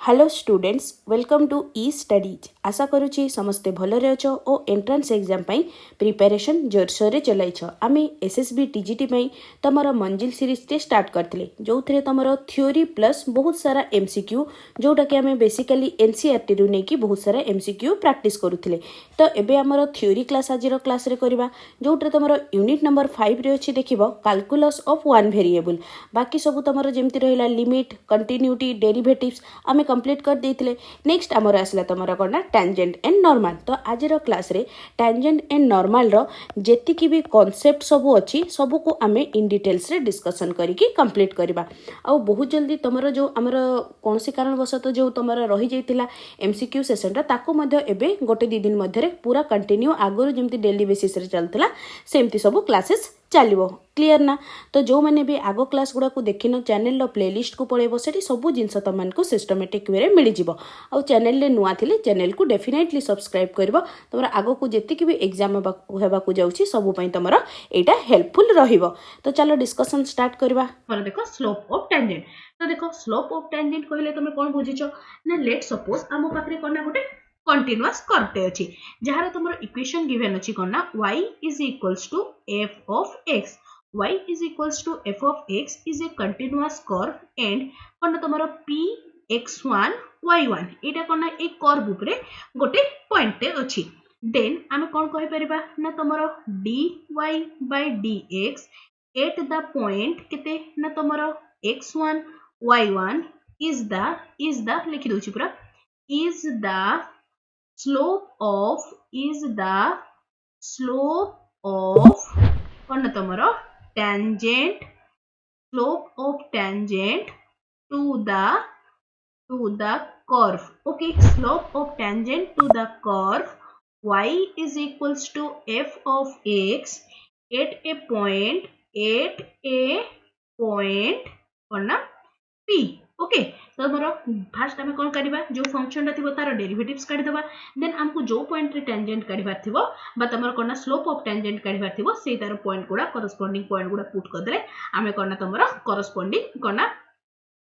Hello students welcome to e studies आशा करुँची समस्ते भलरे अछ और एंट्रांस एग्जाम पाई प्रिपरेशन जोरसोर चलैछ आमे एसएसबी टीजीटी पाई तमर मंजिल सीरीज टे स्टार्ट करथिले जो थरे तमर थ्योरी प्लस बहुत सारा एमसीक्यू जोटा कि आमे बेसिकली एनसीईआरटी रु नेकी बहुत सारा एमसीक्यू प्रैक्टिस करूथिले तो एबे हमर थ्योरी क्लास आजिर क्लास रे करबा जोटरे तमर यूनिट नंबर 5 रे अछि देखिबो कैलकुलस ऑफ वन वेरिएबल बाकी सब तमर जेमति रहिला लिमिट कंटिन्यूटी डेरिवेटिव्स आमे कंप्लीट कर देथिले। नेक्स्ट हमर आसला तमरा करना टेंजेंट एंड नॉर्मल तो आजिर क्लास रे टेंजेंट एंड नॉर्मल रो जेतिकी भी कांसेप्ट सब अछि सब को आमे इन डिटेल्स रे डिस्कशन करिकि कंप्लीट करबा आ बहुत जल्दी तमरा जो हमर कोनसी कारणवशत जो तमरा रहि जाइतिला एमसीक्यू सेशन रा ताको मध्ये एबे गोटे दी दिन मध्ये रे पूरा कंटिन्यू आगरो जेमति डेली बेसिस रे चलतला सेमति सब क्लासेस चलो क्लीयर ना तो जो मैंने भी आगो क्लास गुड़ा को देखिन चैनल प्लेलिस्ट को पड़ेबो सेठी सब जिनस तुमको सिस्टमेटिक वे मिल जिवो आ चैनल रे नुआ थिले चैनल को डेफिनेटली सब्सक्राइब करबो तमरा आगो को जेतिक भी एग्जाम हेबा को जाउची सब पई तमरा एटा हेल्पफुल रहिबो। तो चलो डिस्कशन स्टार्ट करबा। पर देखो स्लोप ऑफ टेंजेंट तो देखो स्लोप ऑफ टेंजेंट कहले तमे कोन बुझिचो ना लेट सपोज आमो पाखरे कोना गोटे कंटीन्यूअस कर्व अछि जहार तुमर इक्वेशन गिवन अछि कोना y is equals to f of x y is equals to f of x is a continuous curve and कोना तुमर p x1 y1 एटा कोना एक कर्व उपरे गोटे पॉइंट ते अछि देन आमे कोन कहि परिबा ना तुमर dy by dx at the point केते ना तुमर x1 y1 is the लिखि दोछि पूरा is the slope of कौन तमरो tangent slope of tangent to the curve okay slope of tangent to the curve y is equals to f of x at a point कौन p okay तो हमरो fast हमें कोन करबा जो function रा थिबो तार डेरिवेटिव्स काढी देबा देन हमको जो पॉइंट रे टेंजेंट काढीबार थिबो बा तमरो कोना स्लोप ऑफ टेंजेंट काढीबार थिबो सेही तार पॉइंट गुडा कॉरेस्पोंडिंग पॉइंट गुडा पुट कर देले हमें कोना तमरो कॉरेस्पोंडिंग कोना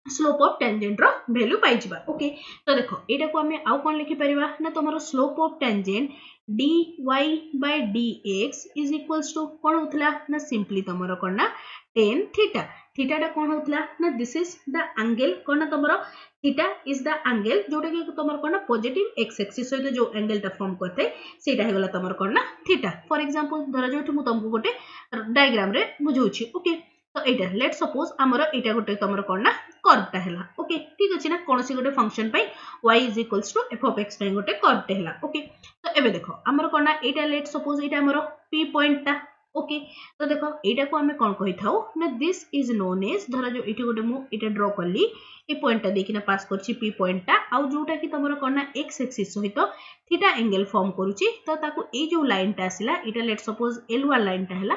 स्लोप ऑफ टेंजेंट रो वैल्यू पाई जिबा ओके तो देखो एटा को हमें आउ कोन लिखि परिबा ना तमरो slope of tangent dy by dx is equals to कोन होतला ना सिंपली तमरो कोना tan थीटा थीटा टा कोन होतला ना दिस इज द एंगल कोन तमरो थीटा इज द एंगल जोटा कि तमरो कोन पॉजिटिव x एक्सिस सहित जो एंगल टा फॉर्म करथे सेटा हे गला तमरो कोन थीटा फॉर एग्जांपल धरा जोठी मु तुमको गोटे डायग्राम रे बुझौछि ओके तो एटा लेट सपोज हमरो एटा गोटे तमरो कोन ना कर्व टा हैला ओके ठीक अछि ना कोनसी गोटे फंक्शन पई y is equals to f of x पई गोटे कर्व टा हैला ओके तो एबे देखो हमरो कोन ना एटा लेट सपोज एटा हमरो p पॉइंट टा ओके तो देखो एटा को हमें कोन कहि थाउ ना दिस इज नोन एज धरा जो एटी गोटे मु एटा ड्रा करली ए पॉइंट टा देखिना पास करछि p पॉइंट टा आ जोटा कि तमरो कोन x एक्सिस सहित थीटा एंगल फॉर्म करूछि तो ताको ए जो लाइन टा आसिला एटा लेट सपोज l1 लाइन टा हैला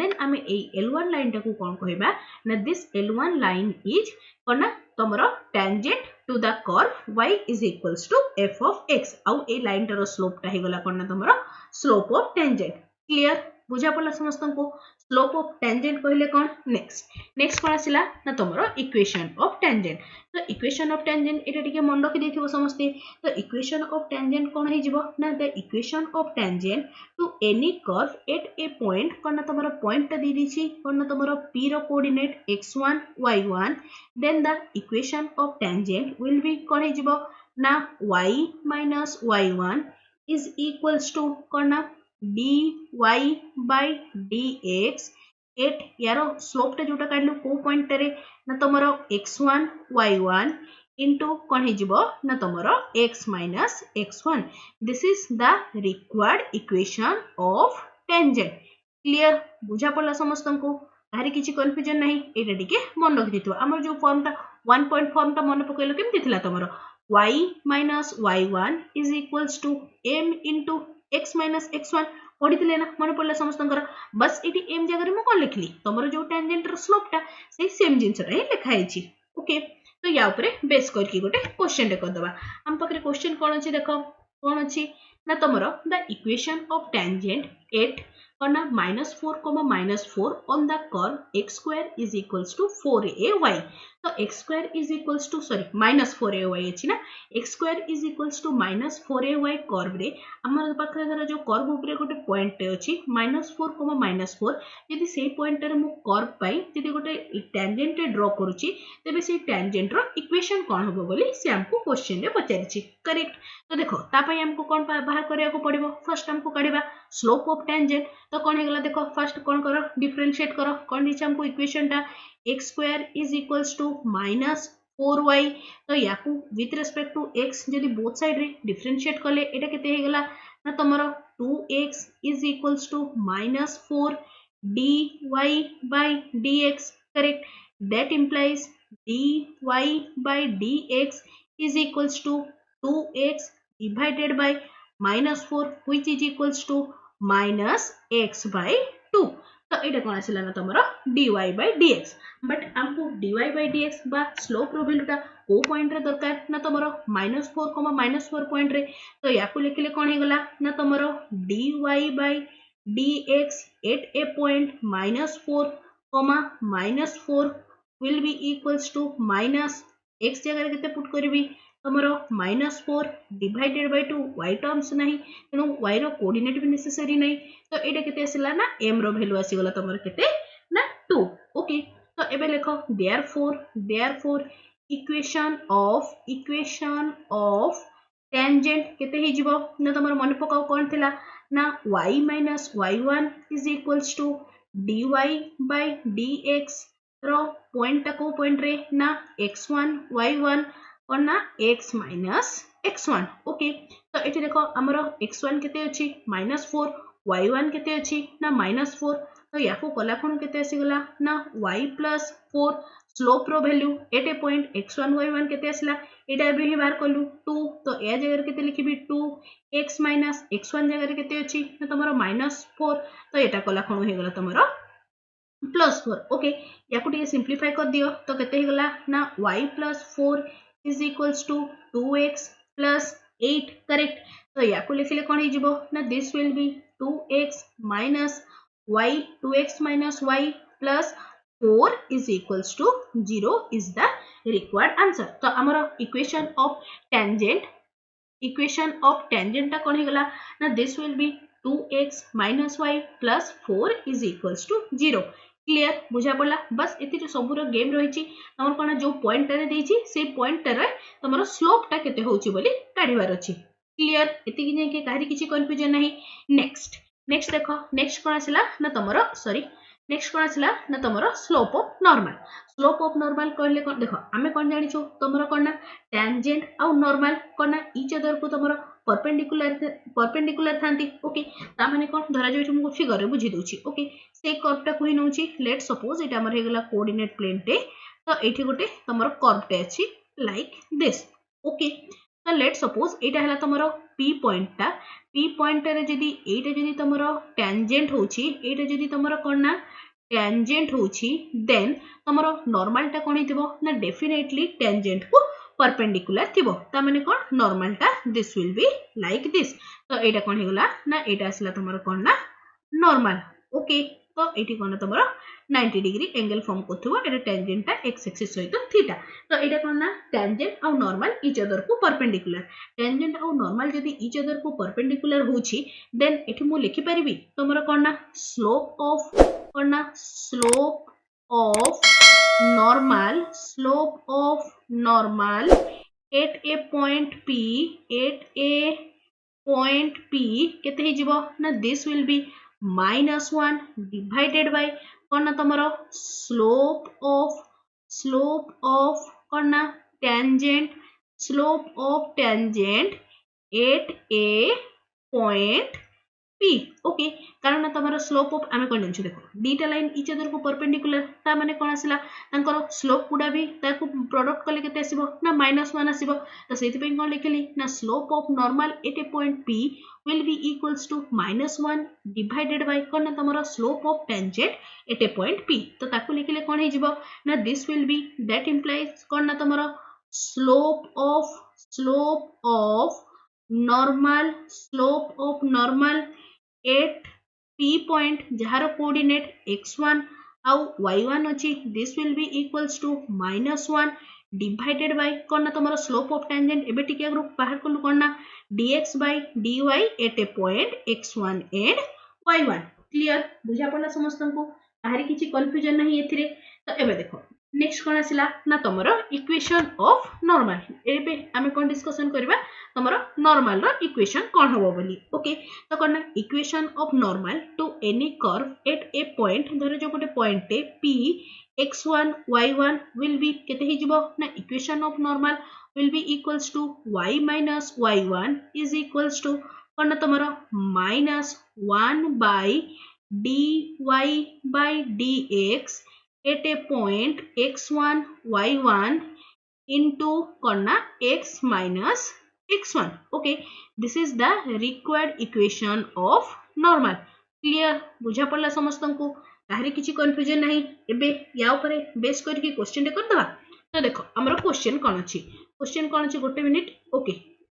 देन हमें ए l1 लाइन टा को कोन कहिबा ना दिस l1 लाइन इज कोन तमरो tangent to the curve y is equals to f of x आ ए लाइन टा रो स्लोप टा हे गला कोन तमरो स्लोप ऑफ टेंजेंट क्लियर बुझा पड़ला समस्त को स्लोप ऑफ टेंजेंट कहले कोन नेक्स्ट कोन आसिला ना तमरो इक्वेशन ऑफ टेंजेंट तो इक्वेशन ऑफ टेंजेंट एटा टिके मन रखि देथिबो समस्ते तो इक्वेशन ऑफ टेंजेंट कोन हे जिवो ना the equation of tangent to any curve at a point कोन तमरो पॉइंट ता दी दिछि कोन तमरो p रो coordinate x1 y1 then the equation of tangent will be कोन हे जिवो ना y minus y1 is equals to कोन dy by dx एट यारो स्लोप टा जोटा काढलो को पॉइंट रे ना तमरो x1 y1 इनटू कोन हे जिवो ना तमरो x minus x1 this is the required equation of tangent clear बुझा पड़ला समस्त को तारि किछि कंफ्यूजन नाही एटा टिके मन रखि दितबो हमर जो फॉर्म टा 1 पॉइंट फॉर्म टा मन पकैलो केमति थिला तमरो y minus y1 is equals to m into x minus x1 पढ़ी ना मन पड़ला समस्त बस ये एम जगह में कौन लिखली तुम जो टेंजेंट स्लोप टा से सेम जिनसटा ही लिखाई ओके तो या ऊपर बेस करके गोटे क्वेश्चन टे करदबा हम पाखरे क्वेश्चन कौन अच्छी देख कौन अच्छी ना तुमरो द इक्वेशन ऑफ टेंजेंट 8 करना -4 -4 on the curve x square is equals to 4ay। तो x square is equals to sorry -4ay अछि ना, x square is equals to -4ay curve रे हमर पाखरे धर जो कर्व ऊपर गोटे पॉइंट अछि -4 -4 यदि सेही पॉइंट रे मु कर्व पाई यदि गोटे टेंजेंट ड्रॉ करूची तेबे से टेंजेंट रो इक्वेशन कोन होबो बोली से हमको क्वेश्चन रे पचारिछि। करेक्ट। तो देखो ता पई हमको कोन बाहर करिया को पड़िबो, फर्स्ट हमको काढिबा स्लोप ऑफ टेंजेंट। तो कौन है देखो फर्स्ट कौन करो डिफरेंशिएट करो, कौन दीछे हमको इक्वेशन टा x square is equals to -4y। तो याकू विथ रिस्पेक्ट टू x जदी बोथ साइड रे डिफरेंशिएट करले एटा केते हे गला ना तमरो 2x is equals to -4 dy by dx। Correct. That implies dy by dx is equals to 2x divided by -4 which is equals to -x by 2। तो ये कौन आसला ना तुम dy by dx। बट हमको dy by dx बा slope रो वैल्यूटा को point रे दरकार ना तुम -4 पॉइंट रे। तो या को लिखले कौन हे गला ना तुम dy by dx at a point -4 -4 will be equals to -x जगह केते पुट करबी तमरो -4 डिवाइडेड बाय 2 y टर्म्स नहीं तेणु y रो कोऑर्डिनेट भी नेसेसरी नहीं। तो एटा केते आसिला ना m रो वैल्यू आसी गला तमरो केते ना 2। ओके। तो एबे लिखो देयरफॉर इक्वेशन ऑफ टेंजेंट केते हे जिवो ना तमरो मन पकाओ कोन थिला ना y y1 is equals to dy by dx रो पॉइंट को पॉइंट रे ना x1 y1 और ना x माइनस x1। ओके। तो एठी देखो हमरो x1 केते अछि -4 y1 केते अछि ना -4। तो याको कला कोन केते आसी गला ना y + 4 slope row value eight a point x1 y1 केते आसला एटा एबे ही बाहर करलु 2। तो ए जगह केते लिखिबी 2 x - x1 जगह केते अछि ना तमरो -4। तो एटा कला कोन हे गला तमरो +4। ओके। याकू टिके सिंप्लीफाई कर दियो तो केते हे गला ना y + 4 is equals to 2x plus 8। Correct. तो याकू लिखले कोन हे जिवो ना this will B 2x minus y 2x minus y plus 4 is equals to 0 is the required answer। तो हमर इक्वेशन ऑफ टेंजेंट टा कोन हे गला ना this will B 2x minus y plus 4 is equals to 0। Clear बुझा पड़ला। बस एति सबुर गेम रही तमर कोन जो पॉइंट रे देछि से पॉइंट रे तमर स्लोप टा केते होछि बोली काढिबार अछि। क्लियर एति कि नै के काहरी किछि कंफ्यूजन नाही। नेक्स्ट देखो नेक्स्ट कोन आसिला ना तमर सॉरी नेक्स्ट कोन आसिला ना तमर स्लोप ऑफ नॉर्मल कहले कोन देखो आमे कोन जानि छु तमर कोन ना टेंजेंट आ नॉर्मल कोन ना ईच अदर को तमर परपेंडिकुलर थांती। ओके। ता माने कोन धरा जो तुमको फिगर रे बुझी दोछि। ओके। से कर्व टा कोहि नउछि लेट सपोज एटा हमर हे गेला कोऑर्डिनेट प्लेन टे। तो एठी गोटे तमर कर्व टे अछि लाइक दिस। ओके। तो लेट सपोज एटा हला तमर p पॉइंट रे जदी एटा जदी तमर टेंजेंट होछि एटा जदी तमर कोन ना टेंजेंट होछि देन तमर नॉर्मल टा कोन हितबो ना डेफिनेटली टेंजेंट को परपेंडिकुलर थिबो। ता माने कोन नॉर्मल टा this will be like this. तो एटा कोन हे गला ना एटा आसला तमर कोन ना नॉर्मल। ओके। तो एटी कोन तमर 90 डिग्री एंगल फॉर्म करथबो एटा टेंजेंट टा x एक्सिस सहित थीटा। तो एटा कोन ना टेंजेंट और नॉर्मल ईच अदर को परपेंडिकुलर। टेंजेंट और नॉर्मल जदी ईच अदर को परपेंडिकुलर होछि देन एठी मु लिखि परिबी तमर कोन ना slope of normal at a point p केते हे जिवो ना this will be -1 divided by कोन ना तमरो स्लोप ऑफ कोन ना tangent at a point p। Okay. कारण तमरो स्लोप ऑफ आमे कोन जानछु देखो डीटा लाइन ईच अदर को परपेंडिकुलर ता माने कोन आसिला तांकर स्लोप गुडा भी ताको प्रोडक्ट कले केते आसीबो ना -1 आसीबो। तो सेति पे कोन लिखली ना slope of normal at a point p will be equals to -1 divided by कोन ना तमरो slope of tangent at a point p। तो ताको लिखले कोन हे जिवो ना this will be that implies कोन ना तमरो slope of normal at P point जार कोऑर्डिनेट x1 आउ y1 अछि this will be equals to -1 divided by कोन तमरो स्लोप ऑफ टेंजेंट एबे टिके ग्रुप बाहर कोन कोन ना dx by dy at a point x1 and y1 clear बुझा पड़ला समस्त को आहारी किछि कंफ्यूजन नहीं एथिरे तो एबे देखो नेक्स्ट कोन आसिला ना तमरो इक्वेशन ऑफ नॉर्मल एबे आमे कोन डिस्कशन करबा तमरो नॉर्मल रो इक्वेशन कोन होबो बोली ओके तो कोन equation of normal to any curve at a point धरे जो गोटे पॉइंट ए p x1 y1 will be केते हि जिवो ना equation of normal will be equals to y minus y1 is equals to कोन तमरो -1 by dy by dx at a point x1 y1 into konna x minus x1 okay this is the required equation of normal clear बुझा पड़ला समस्त को ताहरी किछि confusion नहीं एबे या ऊपर बेस करके क्वेश्चन कर दबा तो देखो हमरो क्वेश्चन कोन अछि गोटे मिनिट ओके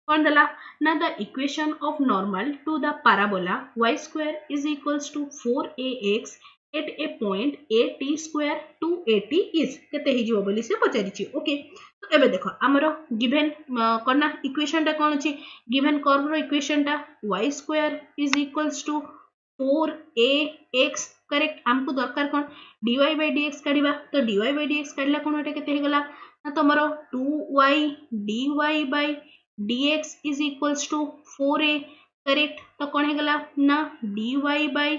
कोन दला ना the equation of normal to the parabola y square is equals to 4ax at a point at square 2at is केते हि जिवो बोली से पचारिछि ओके तो एबे देखो हमरो गिवन कोना इक्वेशन टा कोन अछि गिवन कर्व रो इक्वेशन टा y square is equals to 4ax correct हमको दरकार कोन dy by dx काढिबा तो dy by dx काढला कोन एटा केते हे गला ना तमरो 2y dy by dx is equals to 4a correct तो कोन हे गला ना dy by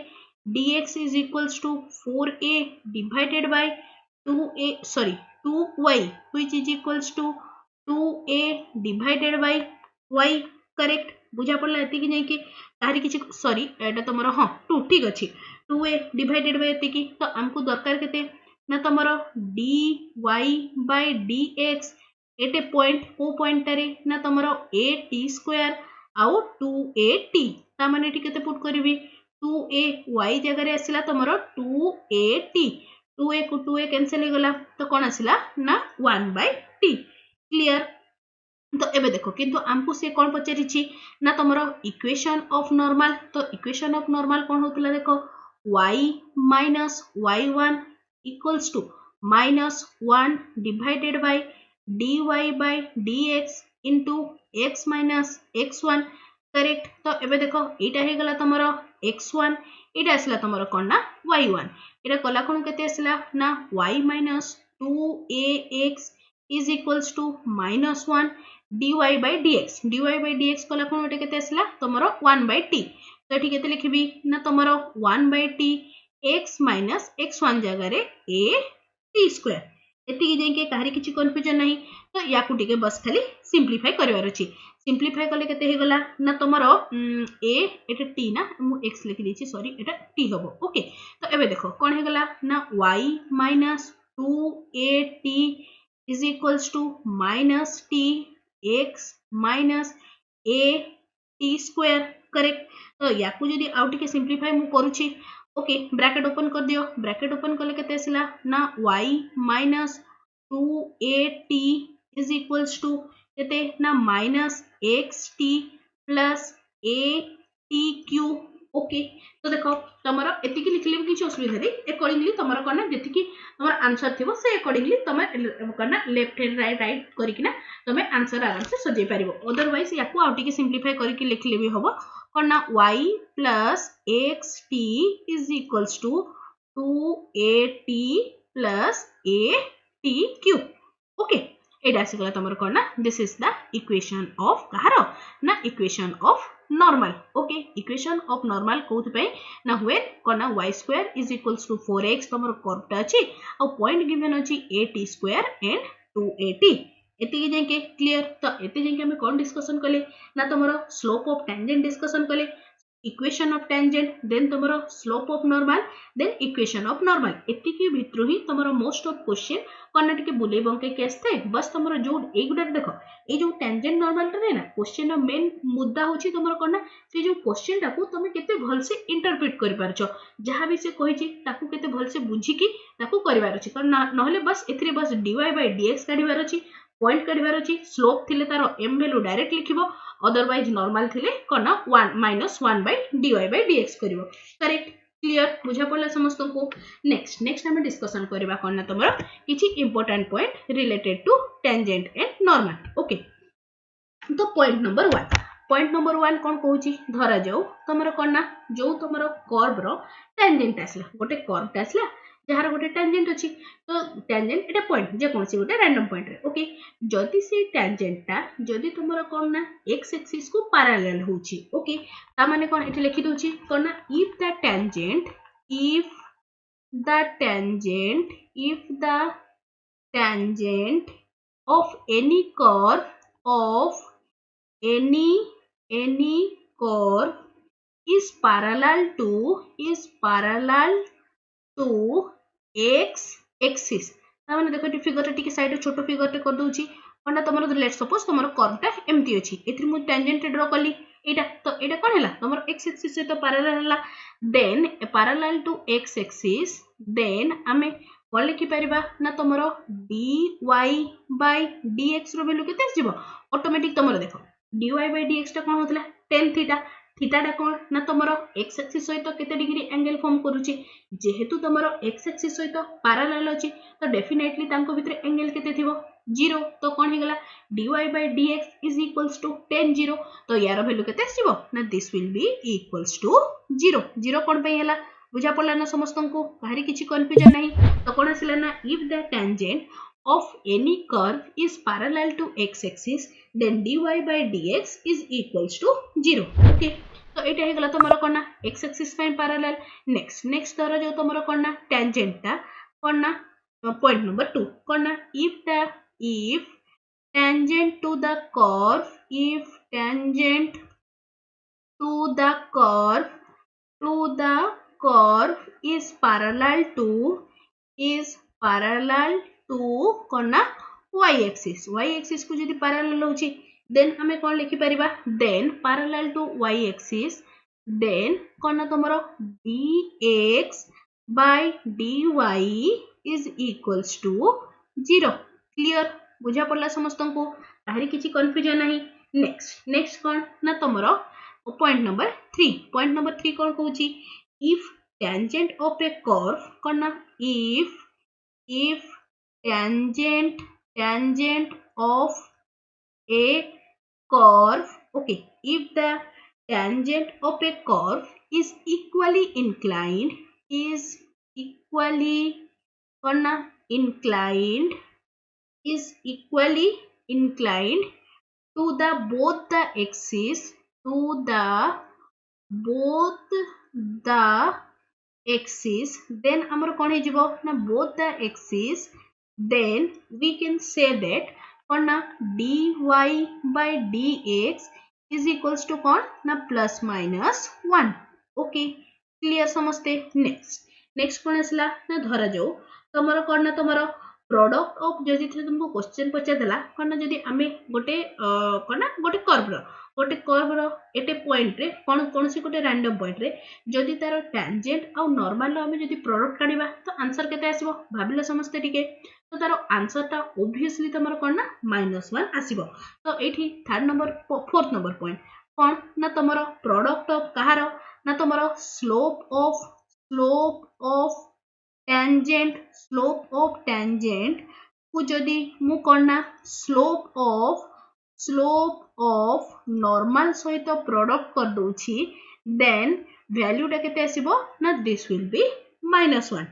dx is equals to 4a divided by 2y which is equals to 2a divided by y correct बुझा पड़ला एति कि नै कि तारी किछि सॉरी एटा तमरो हां 2 ठीक अछि 2a divided by एति कि तो हमको दरकार केते ना तमरो dy by dx Ete point को पॉइंट रे ना तमरो at स्क्वायर आउ 2at ता माने एटी केते पुट करबी 2a y जगह रे आसिला तमरो 2at 2a को 2a कैंसिल हो गला तो कोन आसिला ना 1/t क्लियर तो एबे देखो किंतु हमको से कोन पचारिछि ना तमरो इक्वेशन ऑफ नॉर्मल तो इक्वेशन ऑफ नॉर्मल कोन होतला देखो y minus y1 equals to -1 divided by dy by dx into x minus x1 correct तो एबे देखो एटा हे गला तमरो x1 एटा आसला तमरो कोन ना y1 एटा कला कोन केते आसला ना y minus 2ax is equals to -1 dy by dx कला कोन एटा केते आसला तमरो 1/t तो एठी केते लिखबी ना तमरो 1/t x minus x1 जगह रे a t स्क्वायर एति कि जेके काहरी किछि कंफ्यूजन नहीं तो याकू टिके बस खाली सिंपलीफाई करबार अछि सिंपलीफाई करले केते हे गला ना तमरो a एटा t ना मु x लिखि दिछि सॉरी एटा t हबो ओके तो एबे देखो कोन हे गला ना y minus 2at is equals to minus t x minus a t square correct तो याकू जदी आउ टिके सिंपलीफाई मु करूछि ओके ब्रैकेट ओपन कर दियो ब्रैकेट ओपन करले केते आसिला ना y minus 2at is equals to केते ना minus xt plus atq okay तो देखो तमरो एति कि लिखले किछ असुविधा नै अकॉर्डिंगली तमरो कोना जेति कि तमर आंसर थिबो से अकॉर्डिंगली तमे कोना लेफ्ट हैंड राइट करिकिना तमे आंसर आराम से सजै परिबो अदरवाइज याकू आउ टिके सिंपलीफाई करके लिखले भी हबो कोना y plus xt is equals to 2at plus atq okay एटा आसीगला तमर कोना this is the equation of कहारो ना equation of normal okay equation of normal कोथ पे ना हुए कोना y square is equals to 4x तमर कर्वटा अछि आ पॉइंट गिवन अछि at स्क्वायर एंड 2at एति जेके क्लियर तो एति जेके हम कोन डिस्कशन करले ना तमरो स्लोप ऑफ टेंजेंट डिस्कशन करले इक्वेशन ऑफ टेंजेंट देन तमरो slope of normal then equation of normal एति की भितरु ही तमरो मोस्ट ऑफ क्वेश्चन कोन टिके बुले बंके केस थे बस तमरो जो ए गुडा देखो ए जो टेंजेंट नॉर्मल रे ना क्वेश्चन रो मेन मुद्दा होची तमरो कोन से जो क्वेश्चन टाको तमे केते भल से इंटरप्रेट करि पारछो जहां भी से कहिछि ताकू केते भल से बुझी की ताकू करिवार अछि न नहले बस एथरे बस dy by dx काढिवार अछि पॉइंट काढिबार अछि स्लोप थिले तारो m वैल्यू डायरेक्ट लिखिबो अदरवाइज नॉर्मल थिले कोन 1 -1/dy/dx करिवो करेक्ट क्लियर बुझा पड़ला समस्त को नेक्स्ट हम डिस्कशन करबा कोन तमरो किछि important point related to tangent and normal okay तो पॉइंट नंबर 1 कोन कहूची धरा जाऊ तमरो कोन जो तमरो कर्व रो टेंजेंट आसला गोटे कर्व आसला जहार गोटे टेंजेंट अछि तो टेंजेंट एटा पॉइंट जे कोनसी गोटे रैंडम पॉइंट रे ओके जदि से टेंजेंटटा जदि तुमरो कोन ना x एक्सिस को पैरेलल होची ओके ता माने कोन एठी लिखि दोची कोन ना if the tangent of any curve of any curve is parallel to x axis ता माने देखो फिगर टिके साइड छोटो फिगर टे कर दोची कोन तमरो लेट सपोज तमरो कर्वटा एमती अछि एथि मु टेंजेंट ड्रा करली एटा तो एटा कोन हैला तमरो x एक्सिस सहित पैरेलल हैला then parallel to x axis then हमें कोन लिखि परिबा ना तमरो dy/dx रो वैल्यू केते आसीबो ऑटोमेटिक तमरो देखो dy/dx टा कोन होतला tan थीटा थीटा टा कोन ना तमरो x एक्सिस सहित केते डिग्री एंगल फॉर्म करूची जेहेतु तमरो x एक्सिस सहित पैरेलल अछि तो डेफिनेटली तांको भितर एंगल केते थिबो 0 तो कोन हे गला dy/dx is equals to tan 0 तो यार वैल्यू केते आसीबो ना this will be equals to 0 0 कोन पे हैला बुझा पड़ला ना समस्तन को काहरी किछि कंफ्यूजन नाही तो कोन आसिला ना if the tangent of any curve is parallel to x axis then dy/dx is equals to 0 okay तो एटा हे गला तमरो कोन ना x axis पे पैरेलल नेक्स्ट धरो जो तमरो कोन ना टेंजेंट ता कोन ना पॉइंट नंबर 2 कोन ना if tangent to the curve is parallel to कोन ना y axis को जदी पैरेलल होची देन हमें कोन लिखि परिबा then parallel to y axis then कोन ना तमरो dx/dy is equals to 0 clear बुझा पड़ला समस्तन को ताहरी किछि कंफ्यूजन नाही नेक्स्ट कोन ना तमरो पॉइंट नंबर 3 कोन कहूची if tangent of a curve कोन ना if tangent of a curve okay if the tangent of a curve is equally inclined to the both the axis then amar कोन हे जिवो ना both the axis then we can say that कोन ना dy/dx is equals to कोन ना plus minus 1 okay clear समझते next कोन आसला ना धरा जाऊ तमरो कोन ना तमरो प्रोडक्ट ऑफ जदी तुमको क्वेश्चन पचा देला कोन ना जदी हमें गोटे कोन ना गोटे कर्व रो एटे पॉइंट रे कोन सी गोटे रैंडम पॉइंट रे जदी तारो टेंजेंट आ नॉर्मल हमें जदी प्रोडक्ट काढिबा तो आंसर केते आसीबो भाबिला समझते टिके तो तारो आंसर ता ऑब्वियसली तमरो कोन ना -1 आसीबो तो एठी फोर्थ नंबर पॉइंट कोन ना तमरो प्रोडक्ट ऑफ कहारो ना तमरो स्लोप ऑफ टेंजेंट को जदी मु कोन ना स्लोप ऑफ नॉर्मल सहित प्रोडक्ट कर दोछि देन वैल्यू टा केते आसीबो ना दिस विल बी -1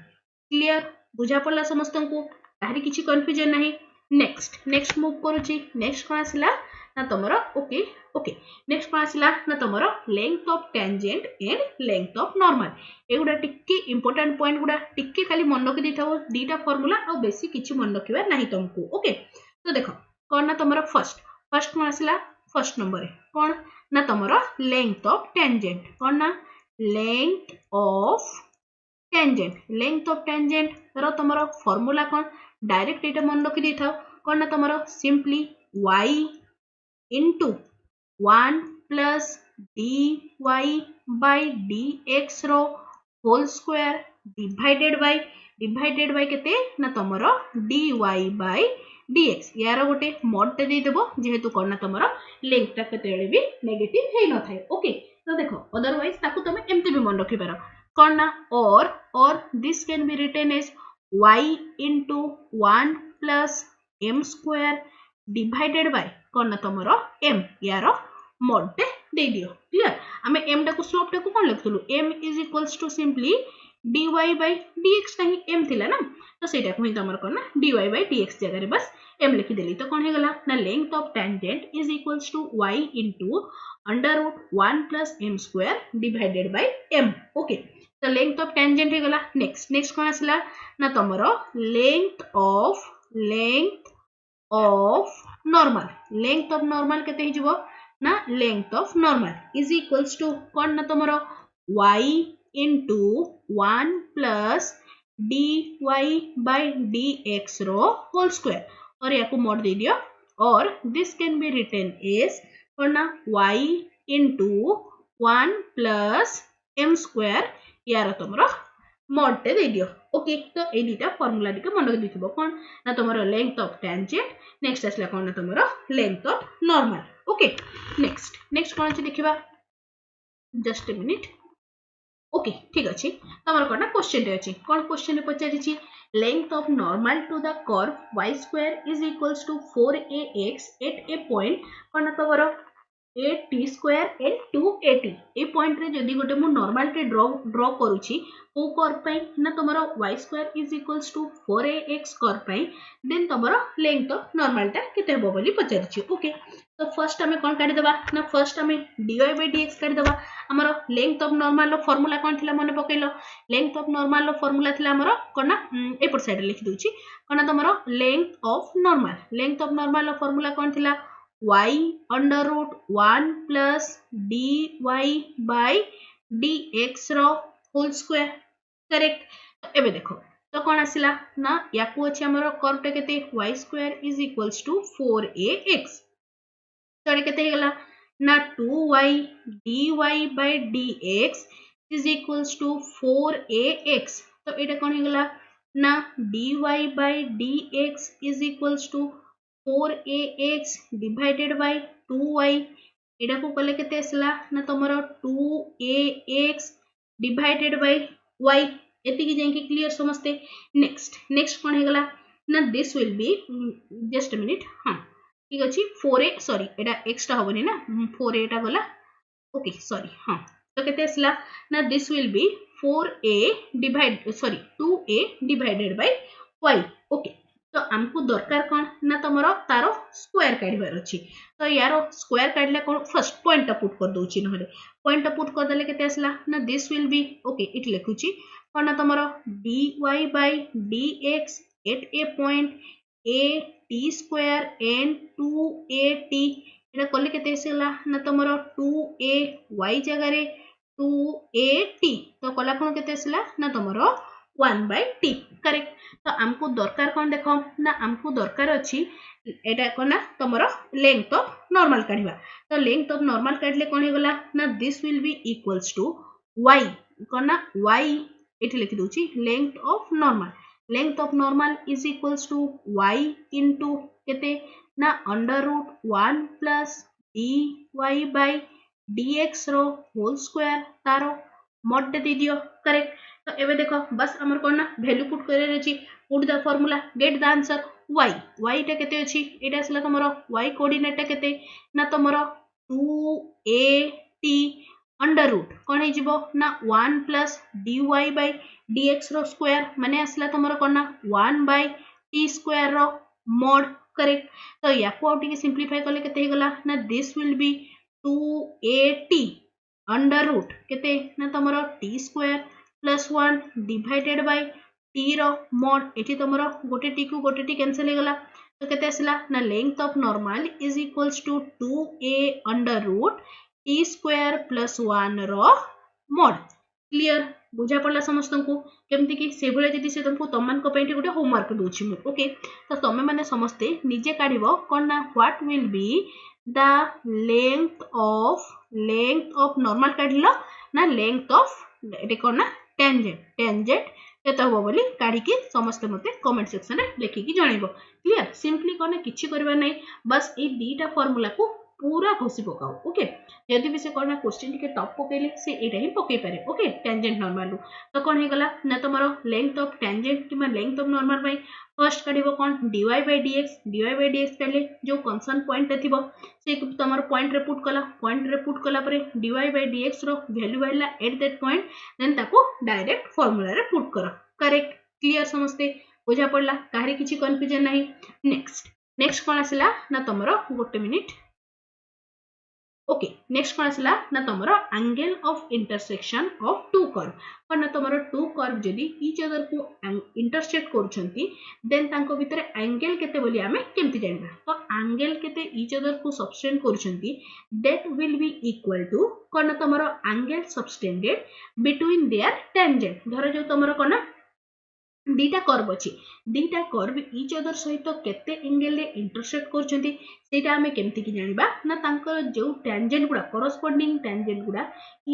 क्लियर बुझा पड़ला समस्तन को ताहरी किछि कंफ्यूजन नाही नेक्स्ट मूव करूची नेक्स्ट कोन आसिला ना तमरो ओके नेक्स्ट कोन आसिला ना तमरो length of tangent and length of normal एगुडा टिक्के इंपोर्टेंट पॉइंट गुडा टिक्के खाली मन रखि दिथाओ दीटा फार्मूला आ बेसी किछि मन रखिबा नाही तुमको ओके तो देखो कोन ना तमरो फर्स्ट कोन आसिला फर्स्ट नंबर कोन ना तमरो लेंथ ऑफ टेंजेंट कोन ना लेंथ ऑफ टेंजेंट रो तमरो फार्मूला कोन डायरेक्ट एटा मन रखि दिथाओ कोन ना तमरो simply y into 1 plus dy/dx रो होल स्क्वायर डिवाइडेड बाय केते ना तमरो dy/dx dx यार गोटे मॉड टे दे देबो जेहेतु कोना तमरो लेंथ टा केतेले भी नेगेटिव हे न थाए ओके तो देखो अदरवाइज ताकू तमे एमती भी मन रखि पारो कोना और this can be written as y into 1 plus m square divided by कोना तमरो m यार मॉड टे दे दियो क्लियर आमे m टाकू स्लोप टाकू कोन लिखतलु m is equals to simply dy by dx नहीं m थिला ना तो सेटा को ही तमर कोना dy by dx जगह रे बस m लिखि देली तो कोन हे गला ना length of tangent is equals to y into under root 1 plus m square divided by m okay तो लेंथ ऑफ टेंजेंट हे गला नेक्स्ट कोन आसला ना तमरो लेंथ ऑफ नॉर्मल केते हिजबो ना length of normal is equals to कोन ना तमरो y into 1 plus dy by dx रो होल स्क्वायर और या को मॉड दे दियो और this can be written as कोना y into 1 plus m square यार तमरो मॉड टे दे दियो ओके तो ए दुटा फार्मूला टिके मन दिथिबो कोन ना तमरो लेंथ ऑफ टेंजेंट नेक्स्ट आसला कोन ना तमरो length of normal okay next कोन अछि देखिबा जस्ट अ मिनिट ओके ठीक अछि तमरो कोन क्वेश्चन रे अछि कोन क्वेश्चन रे पचारि छि length of normal to the curve y square is equals to 4ax at a point कोन तमरो 8t square and 2at ए पॉइंट रे जदी गोटे मु नॉर्मल के ड्रॉ करूची ओ कर्व पई ना तमरो y square is equals to 4ax curve पई देन तमरो लेंथ ऑफ नॉर्मल ता केते हो बोली पचारिछि ओके तो फर्स्ट हमें कोन काढी देबा ना फर्स्ट हमें dy by dx काढी देबा हमरो लेंथ ऑफ नॉर्मल रो फार्मूला कोन थिला मने पकैलो लेंथ ऑफ नॉर्मल रो फार्मूला थिला हमरो कोना एपर साइड लिखि दोछि कोना तमरो लेंथ ऑफ नॉर्मल रो फार्मूला कोन थिला y under root 1 plus dy by dx रो होल स्क्वायर करेक्ट एबे देखो तो कोन आसिला ना याकू अछि हमरो कर्व टे केते y square is equals to 4ax तो केते हेगला ना 2y dy by dx is equals to 4ax तो एटा कोन हेगला ना dy by dx is equals to 4ax divided by 2y एडा को कले केते असला ना तमरो 2ax divided by y एति की जाई क्लियर समझते नेक्स्ट कोन हे गला ना this will be just a minute हां ठीक अछि 4a सॉरी एडा x टा होबनी ना 4a टा गला ओके सॉरी हां तो केते असला ना this will B 4a divide sorry 2a divided by y okay तो हमको दरकार कोन ना तमरो तारो स्क्वायर काढिबार अछि तो यारो स्क्वायर काढले कोन फर्स्ट पॉइंट टा पुट कर दोछि नहले पॉइंट टा पुट कर देले केते असला ना दिस विल बी ओके इट लिखुछि कोन ना तमरो dy by dx at a point a t square and 2at एटा कोले केते असला ना तमरो 2a y जगह रे 2at तो कोला कोन केते असला ना तमरो 1 by t करेक्ट तो हमको दरकार कोन देखो ना हमको दरकार अछि एटा कोना तमरो लेंथ ऑफ नॉर्मल काढिबा तो लेंथ ऑफ नॉर्मल काढले कोन हेगला ना this will be equals to y कोना y एठी लिखि दोछि length of normal is equals to y into केते ना under root 1 plus dy by dx रो होल स्क्वायर तारो मॉड दे दियो करेक्ट तो एबे देखो बस हमर कोन ना वैल्यू पुट करे रछि put the formula get the answer y टा केते अछि एटा असला तमरो y कोऑर्डिनेट टा केते ना तमरो 2at अंडर रूट कोन हे जिवो ना 1 प्लस dy by dx रो स्क्वायर माने असला तमरो कोन ना 1 by t स्क्वायर रो मॉड करेक्ट तो याको आउट के सिंपलीफाई करले केते हे गला ना this will be 2at under root केते ना तमरो t square plus 1 divided by t रो मॉड एठी तमरो गोटे t को गोटे t कैंसिल हे गला तो केते असला ना length of normal is equals to 2a under root t square plus 1 रो मॉड क्लियर बुझा पड़ला समस्त को केमति कि से भले जदी से तुमको तमन को पेंट गोटे होमवर्क दोछि मु ओके तो तमे माने समस्ते निजे काढिबो कोन ना what will be the length of normal काढिलो ना लेंथ ऑफ एटे कोन ना टेंजेंट केते हबो बोली काढिकी समस्त मते कमेंट सेक्शन रे लिखिकी जणैबो। क्लियर सिंपली कोने किछि करबा नै बस ए दीटा फार्मूला को पूरा घोषि पकाओ। ओके यदि भी से कोना क्वेश्चन टिके टॉप पकेले से एटा ही पके पारे। ओके टेंजेंट नॉर्मल तो कोन हे गला ना तमरो लेंथ ऑफ टेंजेंट किमा length of normal by first काढिबो कोन dy by dx काले जो कंसर्न पॉइंट थिबो से तमरो पॉइंट रे पुट कला परे dy by dx रो वैल्यू वाला एट दैट पॉइंट देन ताको डायरेक्ट फार्मूला रे पुट करो। करेक्ट क्लियर समस्ते बुझा पड़ला काहे किछि कंफ्यूजन नाही। नेक्स्ट कोन आसिला ना तमरो गोटे मिनिट। ओके नेक्स्ट कोन आसिला ना तमरो angle of intersection of two curve पर ना तमरो टू कर्व जदी ईच अदर को इंटरसेक्ट करूछंती देन तांको भितर एंगल केते बोली हमें केमति जानबा तो एंगल केते ईच अदर को सबटेंड करूछंती that will be equal to कोन तमरो angle subtended between their tangent धरो जो तमरो कोन दीटा कर्व अछि दीटा कर्व ईच अदर सहित केते एंगल रे इंटरसेक्ट करछंती सेटा हमें केमति कि जानिबा ना तांकर जो टेंजेंट गुडा कोरोस्पोंडिंग टेंजेंट गुडा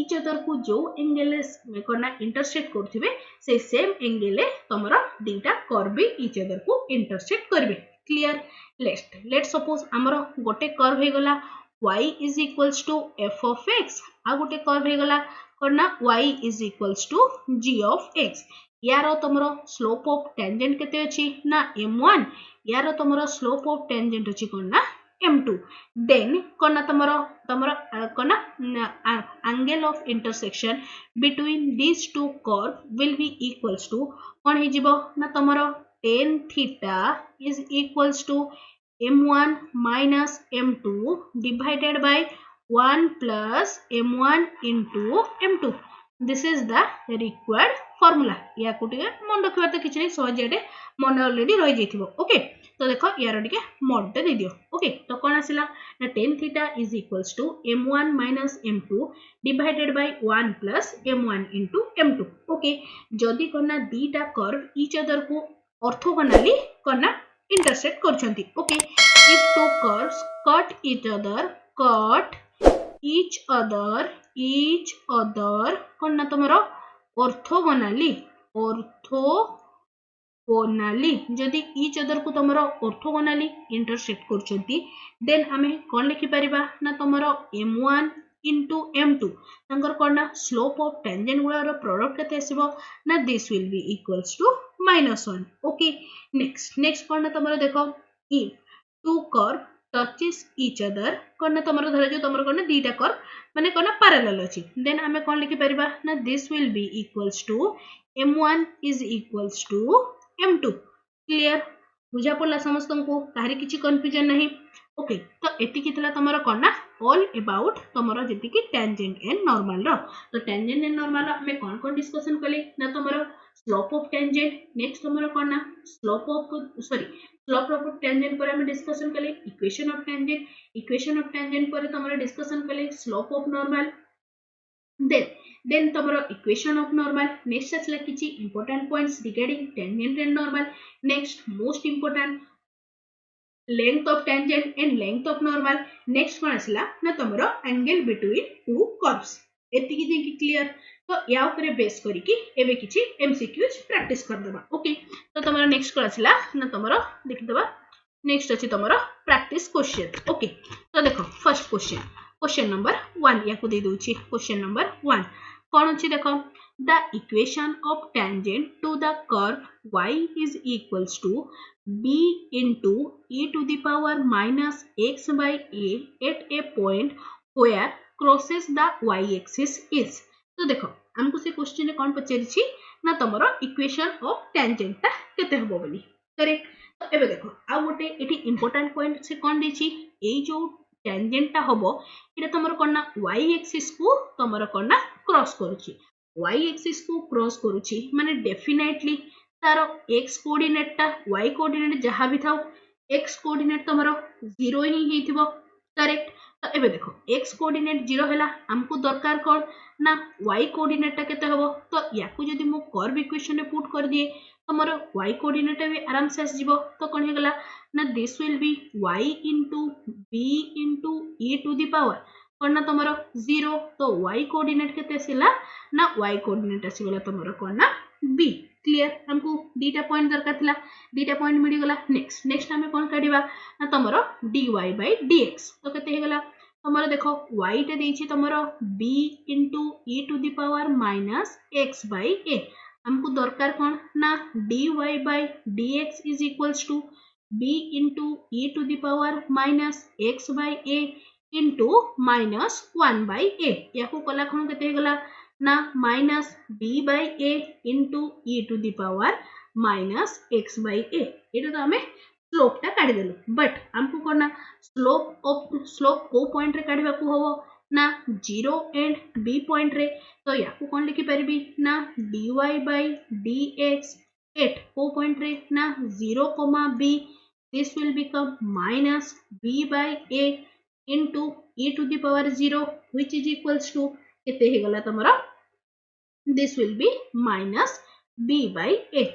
ईच अदर को जो एंगल रे कोना इंटरसेक्ट करथिबे से सेम एंगल रे तमरा दीटा कर्व भी ईच अदर को इंटरसेक्ट करबे। क्लियर लेट्स सपोज हमरो गोटे कर्व हे गला y is equals to f of x आ गोटे कर्व हे गला कोना y is equals to g of x यारो तमरो स्लोप ऑफ टेंजेंट केते अछि ना m1 यारो तमरो स्लोप ऑफ टेंजेंट अछि कोन ना m2 देन कोन तमरो कोन angle of intersection between this two curve will be equals to कोन हे जिवो ना तमरो tan theta is equals to m1 minus m2 divided by 1 plus m1 into m2 this is the required formula या को टिके मन रखबा त किछ नै सहज एटे मन ऑलरेडी रहि जइथिबो। ओके तो देखो यार टिके मोड दे दियो। ओके तो कोन आसिला ना tan theta is equals to m1 minus m2 divided by 1 plus m1 into m2। Okay जदी कोना दीटा कर्व ईच अदर को ऑर्थोगोनली कोना इंटरसेक्ट करछंती। Okay if two curves cut each other कोन ना तमरो ऑर्थोगोनली जदी ईच अदर को तमरो ऑर्थोगोनली इंटरसेक्ट करछंती देन हमें कोन लिखि परिबा ना तमरो m1 into m2 तंगर कोन स्लोप ऑफ टेंजेंट गुळार प्रोडक्ट केते आसीबो ना this will be equals to -1। Okay next कोन तमरो देखो if two curve touches each other कोन तमरो धर जो तमरो कोन दीटा कर्व माने कोन पैरेलल अछि देन हमें कोन लिखि परिबा ना this will be equals to m1 is equals to m2। Clear बुझा पड़ला समस्त को काहरी किछि कंफ्यूजन नहीं। ओके तो एति कितला तमरो कोन ऑल अबाउट तमरो जति कि टेंजेंट एंड नॉर्मल रो तो टेंजेंट एंड नॉर्मल रो हमें कोन डिस्कशन कले ना तमरो स्लोप ऑफ टेंजेंट नेक्स्ट तमरो कोन स्लोप ऑफ टेंजेंट पर हम डिस्कशन कले इक्वेशन ऑफ टेंजेंट पर तमरो डिस्कशन कले स्लोप ऑफ नॉर्मल then तमरो इक्वेशन ऑफ नॉर्मल नेक्स्ट असला किछि important points regarding tangent and normal next most important length of tangent and length of normal next कोन असला ना तमरो एंगल बिटवीन टू कर्व्स एति कि जे क्लियर तो या ऊपर बेस करी कि एबे किछि एमसीक्यूज प्रैक्टिस कर देबा। ओके तो तमरो नेक्स्ट कोन असला ना तमरो देखि देबा नेक्स्ट अछि तमरो प्रैक्टिस क्वेश्चन। ओके तो देखो फर्स्ट क्वेश्चन नंबर 1 या को दे दोछि क्वेश्चन नंबर 1 कोन अछि देखो the equation of tangent to the curve y is equals to b into e to the power minus x by a at a point where crosses the y axis is। तो देखो हमको से question ने कोन पचेरि छी ना तमरो equation of tangent ता केते हबो बोली करेक्ट। तो एबे देखो आ गोटे एठी इंपोर्टेंट पॉइंट से कोन देछि ए जो टेंजेंट ता हबो एटा तमरो कोन ना y एक्सिस को तमरो कोन ना क्रॉस करूची y एक्सिस को क्रॉस करूची माने डेफिनेटली तारो x कोऑर्डिनेट ता y कोऑर्डिनेट जहां भी थाओ x कोऑर्डिनेट तमरो 0 ही हेथिबो करेक्ट। तो एबे देखो x कोऑर्डिनेट 0 हैला हमको दरकार कोन ना y कोऑर्डिनेट ता केते हबो तो याकू जदी मो कर्व इक्वेशन में पुट कर दिए तमरो y कोऑर्डिनेट भी आराम से आस जिवो तो कोन हे गला ना this will B y into b into e to the power कोन ना तमरो 0 तो y कोऑर्डिनेट केते आसिला ना y कोऑर्डिनेट आसी गला तमरो कोन ना b। क्लियर हमको दीटा पॉइंट दरकार थिला दीटा पॉइंट मिल गला नेक्स्ट हमें कोन काढिबा ना तमरो dy by dx तो केते हे गला तमरो देखो y टे देछि तमरो b into e to the power minus x by a हमको दरकार कोन ना dy by dx is equals to b into e to the power minus x by a into minus 1 by a याको कला कोन केते हे गला ना minus b by a into e to the power minus x by a एटा तो हमें slope टा काढी देलु बट हमको कोन ना स्लोप को पॉइंट रे काढिबा को हबो ना 0 एंड b पॉइंट रे तो याको कोन लिखि परबी ना dy by dx एट को पॉइंट रे ना 0, b this will become minus b by a into e to the power 0 which is equals to केते हे गला तमरा this will be minus b by a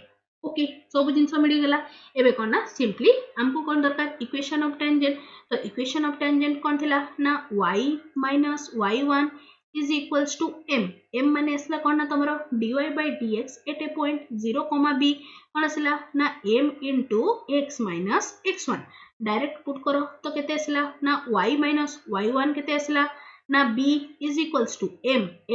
okay सब जिंस मिल गला एबे कोन ना सिंपली हमको कोन दरकार इक्वेशन ऑफ टेंजेंट तो इक्वेशन ऑफ टेंजेंट कोन थिला ना y minus y1 is equals to m माने असला कोन ना तमरो dy by dx at a point 0, b कोन असला ना m into x minus x1 direct put करो तो केते असला ना y minus y1 केते असला ना b is equals to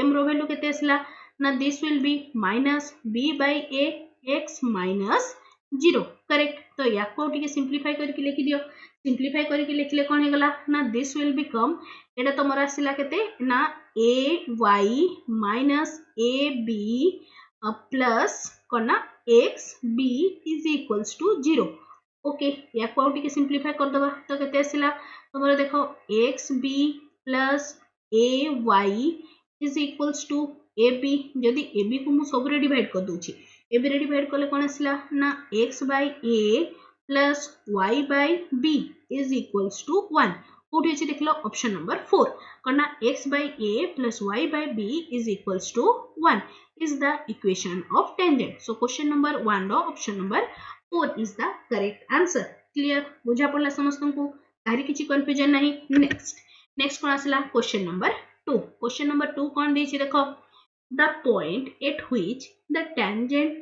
m रो वैल्यू केते असला ना this will be minus b by a x minus 0 correct तो याको टिके सिंपलीफाई करके लिखि दियो सिंपलीफाई करके लिखले कोन हे गला ना this will become एटा तमरा आसिला केते ना a y minus a b plus कोना x b is equals to 0 okay याको टिके सिंपलीफाई कर दबा तो केते आसिला तमरा देखो x b plus a y is equals to a b जदी a b को मु सब रे डिवाइड कर दोछि ए बी रे डिवाइड करले कोन आसिला ना x by a plus y by b is equals to 1 कोठी अछि देखलो ऑप्शन नंबर 4 करना x by a plus y by b is equals to 1 is the equation of tangent so question number 1 रो option number 4 is the correct answer clear बुझा पड़ला समस्तन को काहे किछि कंफ्यूजन नहीं नेक्स्ट कोन आसिला क्वेश्चन नंबर 2 कोन देछि देखो the point at which the tangent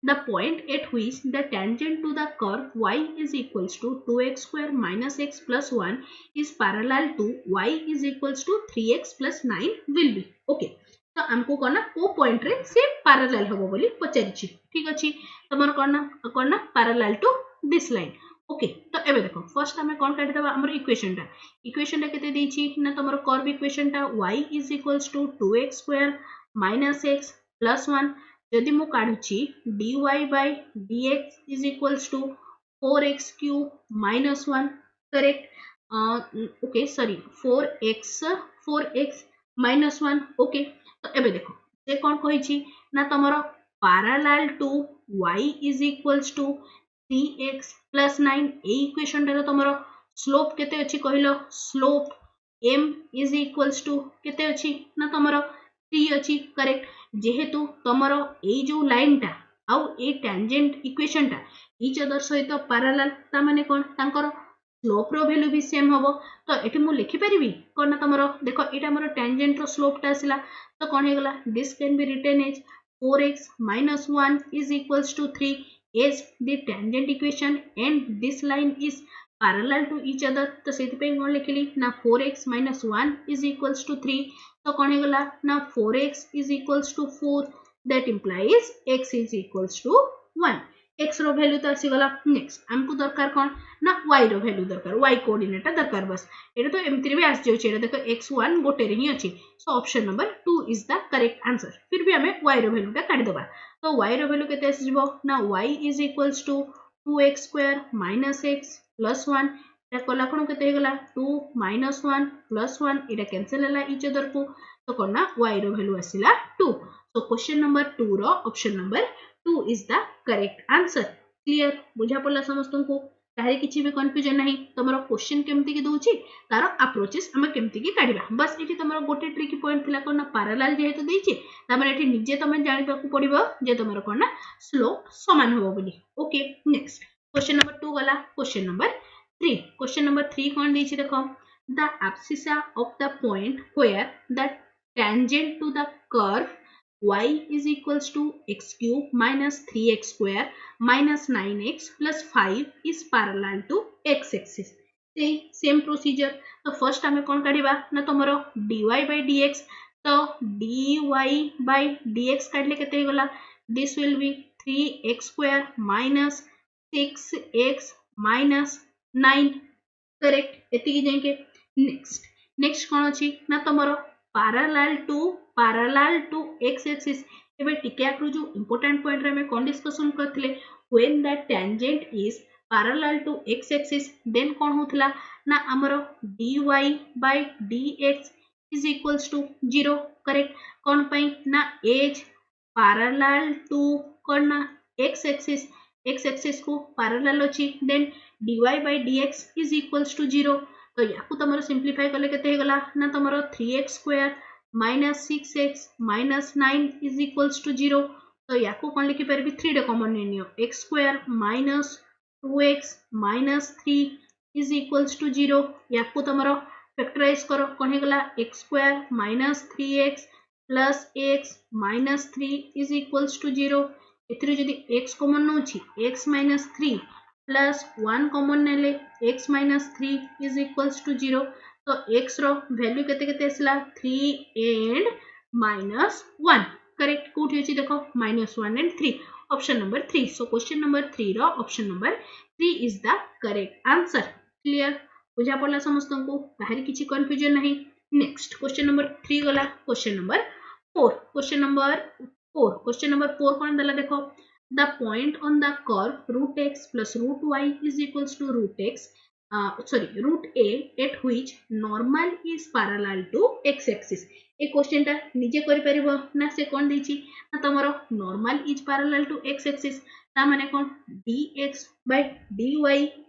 the point at which the tangent to the curve y is equals to 2x square minus x plus 1 is parallel to y is equals to 3x plus 9 will be okay तो हमको कोना को point रे से parallel होबो बोली पचारिछि ठीक अछि तमर कोना parallel to this line okay तो एबे देखो फर्स्ट हमें कोन काटि देबा हमर इक्वेशन टा केते देछि ना तमर कर्व इक्वेशन टा y is equals to 2x square minus x plus 1 यदि मु काढुछि dy by dx is equals to 4x cube minus 1 correct okay sorry 4x minus 1 okay तो एबे देखो जे कोन कहिछि ना तमरो parallel to y is equals to 3x plus 9 ए इक्वेशन रे तमरो स्लोप केते अछि कहिलो slope m is equals to केते अछि ना तमरो 3 अछि करेक्ट जेहेतु तमरो ए जो लाइन टा आउ ए टेंजेंट इक्वेशन टा इच अदर सहित पैरेलल ता माने कोन तांकर स्लोप रो वैल्यू भी सेम होबो तो एठी मु लिखि परिबी कोन ना तमरो देखो एटा हमरो टेंजेंट रो स्लोप टा आसिला तो कोन हे गला this can be written as 4x minus 1 is equals to 3 as the tangent equation and this line is parallel to each other तो सेति पे कोन लिखली ना 4x minus 1 is equals to 3 तो कोन हे गला ना 4x is equals to 4 that implies x is equals to 1 x रो वैल्यू तो आसी गला नेक्स्ट हमको दरकार कोन ना y रो वैल्यू दरकार y कोऑर्डिनेट दरकार बस एटा तो एमति रे भी आस जाउ छै देखो x1 गोटे रे ही अछि so option number 2 is the correct answer फिर भी हमें y रो वैल्यू टा काटि दबा तो y रो वैल्यू केते आसी जिवो ना y is equals to 2x square minus x plus 1 Etah Cola कोन केते गला 2 minus 1 plus 1 एटा कैंसिल हला इच अदर को तो कोना y रो वैल्यू आसीला 2 सो क्वेश्चन नंबर 2 रो option number 2 is the correct answer clear बुझा पड़ला समस्तन को काहे किछि भी कंफ्यूजन नहीं तमरो क्वेश्चन केमति के दोछि तारो अप्रोचेस हम केमति के काढिबा बस एठी तमरो गोटे ट्रिकी पॉइंट थिला कोन पैरेलल जेहेतु दैछि तमरे एठी निजे तमे जानिबा को पड़िबो जे तमरो कोन स्लोप समान होबो बोली ओके नेक्स्ट क्वेश्चन नंबर 2 गला क्वेश्चन नंबर 3 कोन दैछि देखो the abscissa of the point where the tangent to the curve y is equals to x cube minus 3x square minus 9x plus 5 is parallel to x axis. Same procedure. तो first आमे कौन काढ़िबा ना तमरो dy by dx, तो dy by dx काढ़ले केते हो गला, this will be 3x square minus 6x minus 9, correct एति जाके नेक्स्ट कौन अछि ना तमरो parallel to x axis. एबे टिके आकरू जो इंपोर्टेंट पॉइंट रे में कौन डिस्कशन करथिले, when the tangent is parallel to x axis then कौन होथला ना हमरो dy by dx is equals to 0, correct कौन पई ना एज parallel to कौन ना x axis को parallel अछि, then dy by dx is equals to 0. तो याकू तमरो सिंप्लीफाई करले केते हे गला ना तमरो 3x square minus 6x minus 9 is equals to 0. तो याकू कौन लिखि परबी 3 रे common neo, x square minus 2x minus 3 is equals to 0. याकू तमरो factorise करो कौन हे गला x square minus 3x plus x minus 3 is equals to 0. एथिरे जदी x कॉमन नउछि x minus 3 plus 1 कॉमन नेले x minus 3 is equals to 0. तो x रो value केते केते असला 3 and minus 1, करेक्ट कोठी अछि देखो minus 1 and 3, option number 3. So question number 3 रो option number 3 is the correct answer. Clear बुझा पड़ला समस्त को, बाहर किछि कंफ्यूजन नहीं. नेक्स्ट क्वेश्चन नंबर 3 गला क्वेश्चन नंबर 4. क्वेश्चन नंबर 4 कोन दला देखो, the point on the curve root x plus root y is equals to root a at which normal is parallel to x axis. A question ता निजे करि परिबो ना, से कोन देछि ना तमरो normal is parallel to x axis, ता माने कोन dx by dy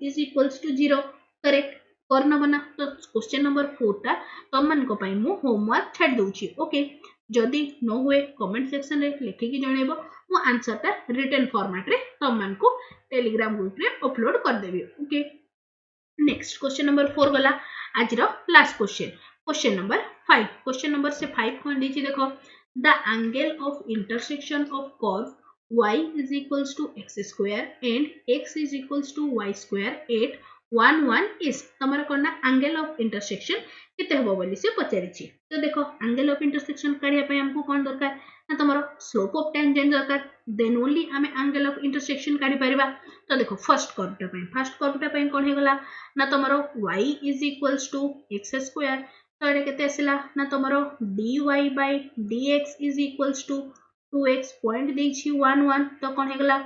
is equals to 0, correct करना बना. तो क्वेश्चन नंबर 4 ता तमन को पई मु होमवर्क छाड़ दोछि. ओके जदि न हुए कमेंट सेक्शन रे लिखि कि जणेबो, मु आंसर ता रिटन फॉर्मेट रे तमन को टेलीग्राम ग्रुप रे अपलोड कर देबी. ओके नेक्स्ट क्वेश्चन नंबर 4 गला आज रो last question number 5. Question number से 5 कोन दिछि देखो, the angle of intersection of curve y is equals to x square and x is equals to y square at 1 1 is तमरा कोना angle of intersection केते होबो बोली से पचारिछि. तो देखो एंगल ऑफ इंटरसेक्शन काढिया पय हमको कोन दरकार ना तमरो स्लोप ऑफ टेंजेंट दरकार, देन ओनली हमें एंगल ऑफ इंटरसेक्शन काढी परिबा. तो देखो फर्स्ट कर्वटा पय कोन हे गला ना तमरो y is equals to x square, तो एटा केते आसिला ना तमरो dy by dx is equals to 2x point देछि 1 1, तो कोन हे गला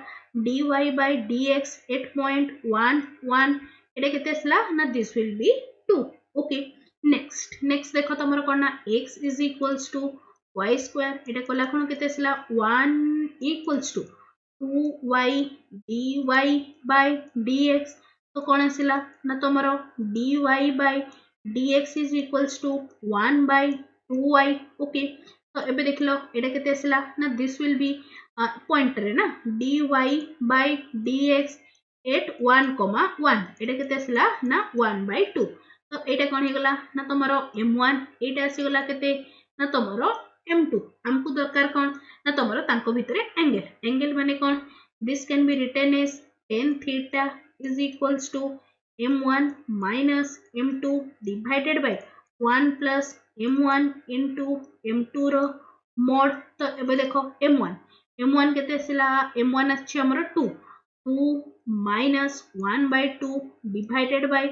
dy by dx at point 1 1, एटा केते आसिला ना this will B 2. Okay next देखो तमरो कोन ना x is equals to y square, Etah Cola कोन केते आसिला 1 equals to 2y dy by dx, तो कोन आसिला ना तमरो dy by dx is equals to 1 by 2y. Okay तो एबे देख लो एटा केते आसिला ना दिस विल बी पॉइंट रे ना dy by dx at 1 1, एटा केते आसिला ना 1 by 2. तो एटा कोन हे गला ना तमरो m1, एटा आसी गला केते ना तमरो m2. हमकु दरकार कोन ना तमरो तांको भितरे एंगल माने कोन, this can be written as tan theta is equals to m1 minus m2 divided by 1 plus m1 into m2 row mod. तो एबे देखो m1 केते आसिला, m1 अछि हमरो 2 minus 1 by 2 divided by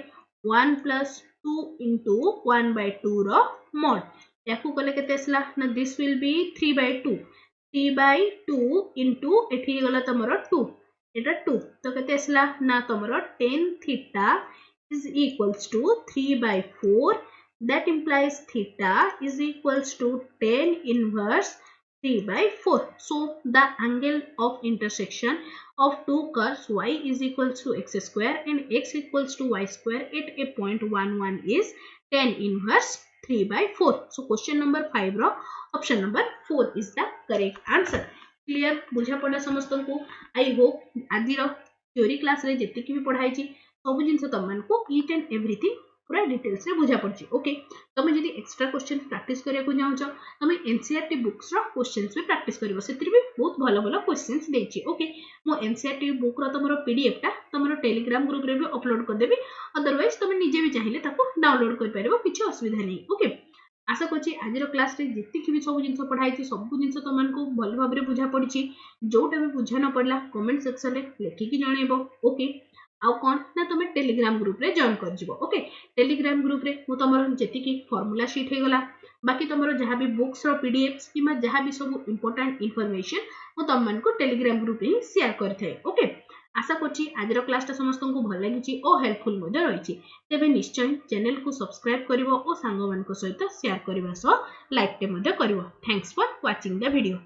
1 plus 2 into 1 by 2 row mod. याकू कले केते आसिला ना this will B 3 by 2 into एठी गला तमरो 2, एटा 2, तो केते आसिला ना तमरो tan theta is equals to 3 by 4, that implies theta is equals to tan inverse 3 by 4. So the angle of intersection of two curves y is equals to x square and x equals to y square at a point 1 1 is tan inverse 3 by 4. So question number 5 रो option number 4 is the correct answer. Clear बुझा पड़ा समस्त को. I hope आज theory class रे जेति की भी पढ़ाई छी सब जिनस तमन को ईच एंड एवरीथिंग पूरा डिटेल्स रे बुझा पड़ची ओके तुम जदि एक्स्ट्रा क्वेश्चन प्रैक्टिस करिया को जाउछ तुम एनसीईआरटी बुक्स रो क्वेश्चंस भी प्रैक्टिस करिवो सेतिर भी बहुत भलो भलो क्वेश्चंस देछि ओके मो एनसीईआरटी बुक रो तमरो पीडीएफ टा तमरो टेलीग्राम ग्रुप रे भी अपलोड कर देबी अदरवाइज तुम निजे भी चाहिए ताको डाउनलोड कर परिबो किछि असुविधा नहीं ओके आशा करछि आज क्लास रे जेतिक भी सब जिंस पढ़ाई सब जिंस तुमको भल भाव में बुझा पड़ी जोटा भी बुझा न पड़ला कमेंट सेक्शन में लिखिकी जनइब ओके आउ कौन ना तुम टेलीग्राम ग्रुप रे जॉइन कर जिवो ओके टेलीग्राम ग्रुप रे मु तमरो जेतिकी फार्मूला शीट हे गला बाकी तमरो जहाँ भी बुक्स रो पीडीएफ्स किमा जहाँ भी सब इंपोर्टेंट इन्फॉर्मेशन मु तुम मानको टेलीग्राम ग्रुप रे शेयर करथे ओके आशा करछि आजर क्लास समस्त को भल लगी और हेल्पफुल रही तेबे निश्चय चैनल को सब्सक्राइब करिवो और सांग मान सहित शेयर करने लाइक टे करिवो thanks for watching the video.